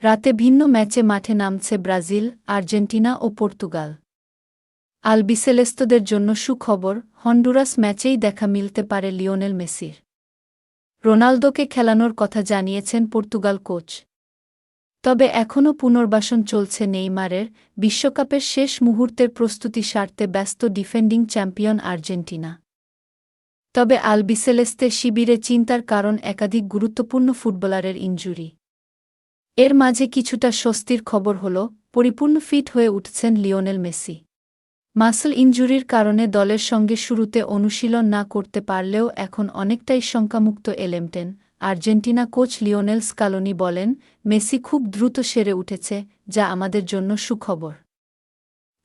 রাতে ভিন্ন ম্যাচে মাঠে নামছে ব্রাজিল, আর্জেন্টিনা ও পর্তুগাল। আলবিসেলেস্তোদের জন্য সুখবর, হন্ডুরাস ম্যাচেই দেখা মিলতে পারে লিওনেল মেসির। রোনালদোকে খেলানোর কথা জানিয়েছেন পর্তুগাল কোচ। তবে এখনও পুনর্বাসন চলছে নেইমারের। বিশ্বকাপের শেষ মুহূর্তের প্রস্তুতি সারতে ব্যস্ত ডিফেন্ডিং চ্যাম্পিয়ন আর্জেন্টিনা। তবে আলবিসেলেস্তে শিবিরে চিন্তার কারণ একাধিক গুরুত্বপূর্ণ ফুটবলারের ইনজুরি। এর মাঝে কিছুটা স্বস্তির খবর হল, পরিপূর্ণ ফিট হয়ে উঠছেন লিওনেল মেসি। মাসল ইনজুরির কারণে দলের সঙ্গে শুরুতে অনুশীলন না করতে পারলেও এখন অনেকটাই শঙ্কামুক্ত এলেমটেন। আর্জেন্টিনা কোচ লিওনেল স্কালোনি বলেন, মেসি খুব দ্রুত সেরে উঠেছে, যা আমাদের জন্য সুখবর।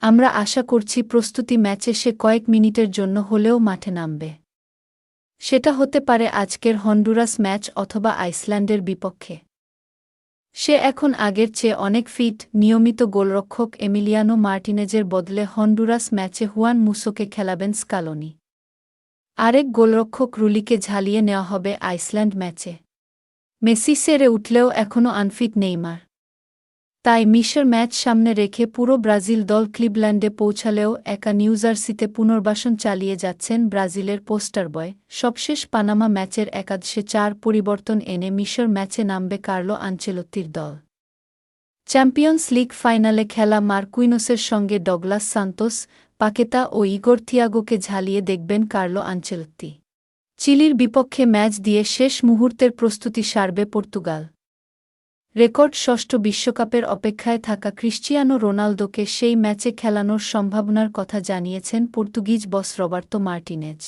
আমরা আশা করছি প্রস্তুতি ম্যাচে সে কয়েক মিনিটের জন্য হলেও মাঠে নামবে। সেটা হতে পারে আজকের হন্ডুরাস ম্যাচ অথবা আইসল্যান্ডের বিপক্ষে। সে এখন আগের চেয়ে অনেক ফিট। নিয়মিত গোলরক্ষক এমিলিয়ানো মার্টিনেজের বদলে হন্ডুরাস ম্যাচে হুয়ান মুসোকে খেলাবেন স্কালোনি। আরেক গোলরক্ষক রুলিকে ঝালিয়ে নেওয়া হবে আইসল্যান্ড ম্যাচে। মেসি সেরে উঠলেও এখনও আনফিট নেইমার। তাই মিশর ম্যাচ সামনে রেখে পুরো ব্রাজিল দল ক্লিভল্যান্ডে পৌঁছালেও একা নিউজার্সিতে পুনর্বাসন চালিয়ে যাচ্ছেন ব্রাজিলের পোস্টার বয়। সবশেষ পানামা ম্যাচের একাদশে ৪ পরিবর্তন এনে মিশর ম্যাচে নামবে কার্লো আনচেলত্তির দল। চ্যাম্পিয়ন্স লিগ ফাইনালে খেলা মার্কুইনোসের সঙ্গে ডগলাস সান্তোস, পাকেতা ও ইগোর থিয়াগোকে ঝালিয়ে দেখবেন কার্লো আনচেলত্তি। চিলির বিপক্ষে ম্যাচ দিয়ে শেষ মুহূর্তের প্রস্তুতি সারবে পর্তুগাল। রেকর্ড ষষ্ঠ বিশ্বকাপের অপেক্ষায় থাকা ক্রিশ্চিয়ানো রোনালদোকে সেই ম্যাচে খেলানোর সম্ভাবনার কথা জানিয়েছেন পর্তুগিজ বস রবার্তো মার্টিনেজ।